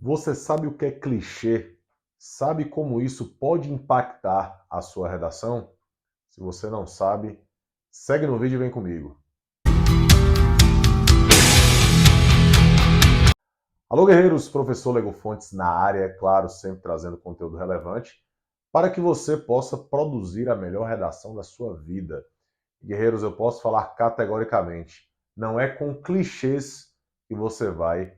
Você sabe o que é clichê? Sabe como isso pode impactar a sua redação? Se você não sabe, segue no vídeo e vem comigo. Alô, guerreiros, professor Lego Fontes na área, é claro, sempre trazendo conteúdo relevante para que você possa produzir a melhor redação da sua vida. Guerreiros, eu posso falar categoricamente, não é com clichês que você vai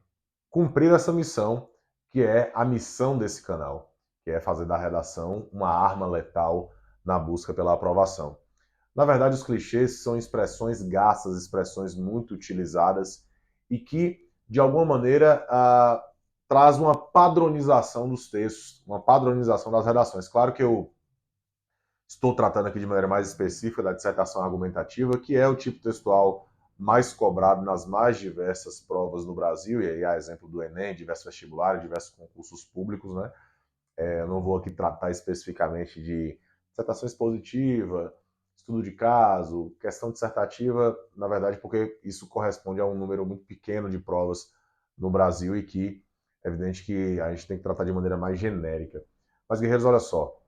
cumprir essa missão, que é a missão desse canal, que é fazer da redação uma arma letal na busca pela aprovação. Na verdade, os clichês são expressões gastas, expressões muito utilizadas e que, de alguma maneira, traz uma padronização dos textos, uma padronização das redações. Claro que eu estou tratando aqui de maneira mais específica da dissertação argumentativa, que é o tipo textual mais cobrado nas mais diversas provas no Brasil, e aí há exemplo do Enem, diversos vestibulares, diversos concursos públicos, né? Eu não vou aqui tratar especificamente de dissertação expositiva, estudo de caso, questão dissertativa, na verdade, porque isso corresponde a um número muito pequeno de provas no Brasil e que é evidente que a gente tem que tratar de maneira mais genérica. Mas, guerreiros, olha só,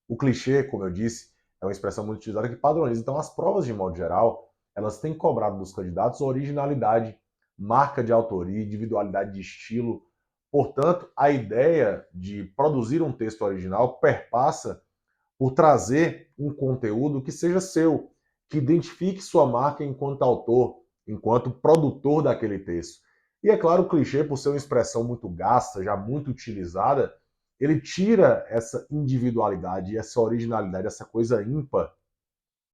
o clichê, como eu disse, é uma expressão muito utilizada que padroniza. Então, as provas, de modo geral, elas têm cobrado dos candidatos originalidade, marca de autoria, individualidade de estilo. Portanto, a ideia de produzir um texto original perpassa por trazer um conteúdo que seja seu, que identifique sua marca enquanto autor, enquanto produtor daquele texto. E é claro, o clichê, por ser uma expressão muito gasta, já muito utilizada, ele tira essa individualidade, essa originalidade, essa coisa ímpar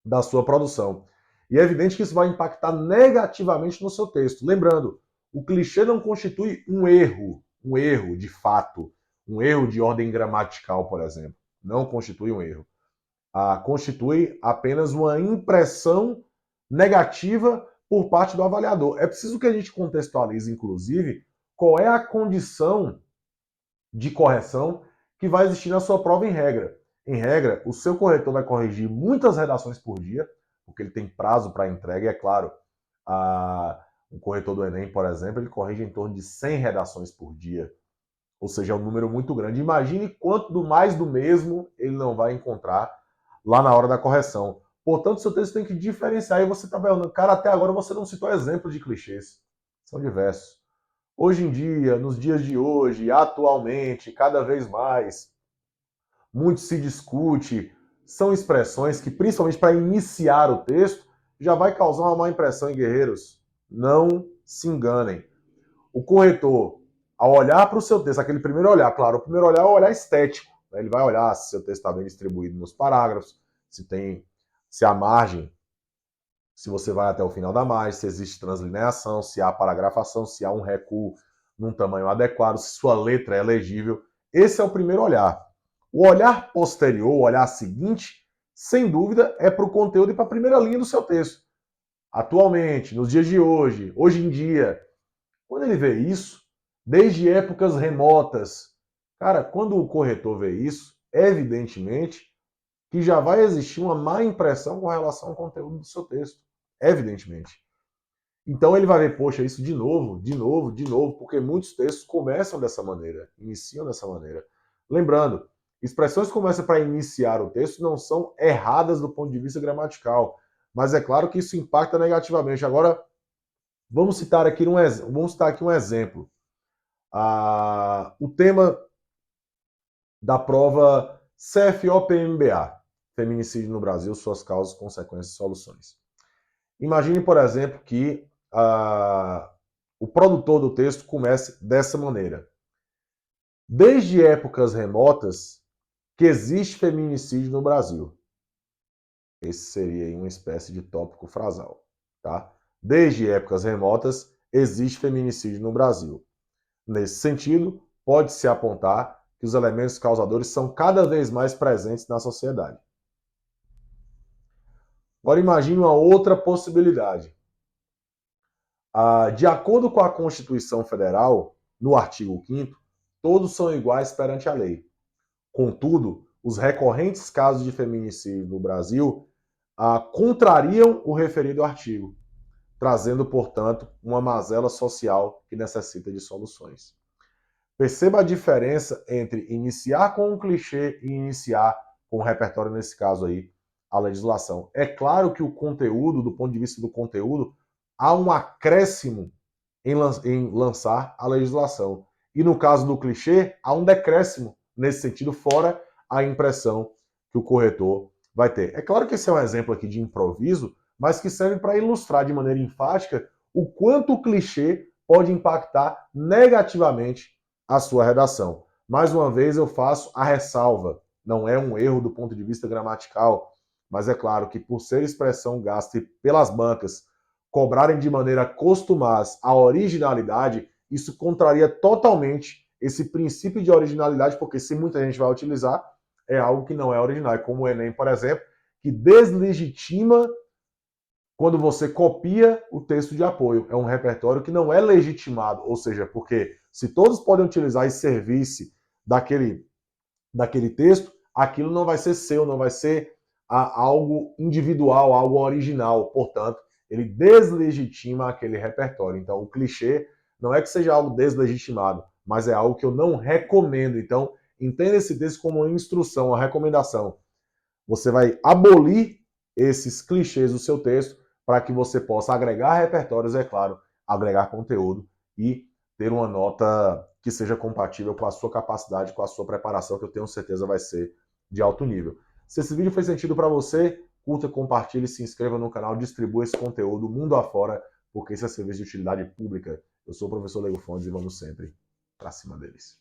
da sua produção. E é evidente que isso vai impactar negativamente no seu texto. Lembrando, o clichê não constitui um erro de fato, um erro de ordem gramatical, por exemplo. Não constitui um erro. Constitui apenas uma impressão negativa por parte do avaliador. É preciso que a gente contextualize, inclusive, qual é a condição de correção que vai existir na sua prova em regra. Em regra, o seu corretor vai corrigir muitas redações por dia, porque ele tem prazo para entrega, e é claro, o corretor do Enem, por exemplo, ele corrige em torno de 100 redações por dia, ou seja, é um número muito grande. Imagine quanto do mais do mesmo ele não vai encontrar lá na hora da correção. Portanto, seu texto tem que diferenciar, e você está perguntando, cara, até agora você não citou exemplos de clichês. São diversos. Hoje em dia, nos dias de hoje, atualmente, cada vez mais, muito se discute, são expressões que, principalmente para iniciar o texto, já vai causar uma má impressão em guerreiros. Não se enganem. O corretor, ao olhar para o seu texto, aquele primeiro olhar, claro, o primeiro olhar é o olhar estético. Né? Ele vai olhar se seu texto está bem distribuído nos parágrafos, se a margem, se você vai até o final da margem, se existe translineação, se há paragrafação, se há um recuo num tamanho adequado, se sua letra é legível. Esse é o primeiro olhar. O olhar posterior, o olhar seguinte, sem dúvida, é para o conteúdo e para a primeira linha do seu texto. Atualmente, nos dias de hoje, hoje em dia, quando ele vê isso, desde épocas remotas, cara, quando o corretor vê isso, evidentemente que já vai existir uma má impressão com relação ao conteúdo do seu texto. Evidentemente. Então ele vai ver, poxa, isso de novo, de novo, de novo, porque muitos textos começam dessa maneira, iniciam dessa maneira. Lembrando, expressões como essa para iniciar o texto não são erradas do ponto de vista gramatical, mas é claro que isso impacta negativamente. Agora, vamos citar aqui um exemplo. O tema da prova CFO-PMBA, Feminicídio no Brasil, suas causas, consequências e soluções. Imagine, por exemplo, que o produtor do texto comece dessa maneira. Desde épocas remotas que existe feminicídio no Brasil. Esse seria uma espécie de tópico frasal. Tá? Desde épocas remotas existe feminicídio no Brasil. Nesse sentido, pode-se apontar que os elementos causadores são cada vez mais presentes na sociedade. Agora imagine uma outra possibilidade. De acordo com a Constituição Federal, no artigo 5º, todos são iguais perante a lei. Contudo, os recorrentes casos de feminicídio no Brasil contrariam o referido artigo, trazendo, portanto, uma mazela social que necessita de soluções. Perceba a diferença entre iniciar com um clichê e iniciar com um repertório, nesse caso aí, a legislação. É claro que o conteúdo, do ponto de vista do conteúdo, há um acréscimo em lançar a legislação. E no caso do clichê, há um decréscimo nesse sentido, fora a impressão que o corretor vai ter. É claro que esse é um exemplo aqui de improviso, mas que serve para ilustrar de maneira enfática o quanto o clichê pode impactar negativamente a sua redação. Mais uma vez eu faço a ressalva, não é um erro do ponto de vista gramatical, mas é claro que por ser expressão gasta pelas bancas cobrarem de maneira costumaz a originalidade, isso contraria totalmente esse princípio de originalidade, porque se muita gente vai utilizar, é algo que não é original. Como o Enem, por exemplo, que deslegitima quando você copia o texto de apoio. É um repertório que não é legitimado, ou seja, porque se todos podem utilizar e servir-se daquele texto, aquilo não vai ser seu, não vai ser algo individual, algo original. Portanto, ele deslegitima aquele repertório. Então, o clichê não é que seja algo deslegitimado, mas é algo que eu não recomendo. Então, entenda esse texto como uma instrução, uma recomendação. Você vai abolir esses clichês do seu texto para que você possa agregar repertórios, é claro, agregar conteúdo e ter uma nota que seja compatível com a sua capacidade, com a sua preparação, que eu tenho certeza vai ser de alto nível. Se esse vídeo fez sentido para você, curta, compartilhe, se inscreva no canal, distribua esse conteúdo mundo afora, porque esse é serviço de utilidade pública. Eu sou o professor Lego Fontes e vamos sempre para cima deles.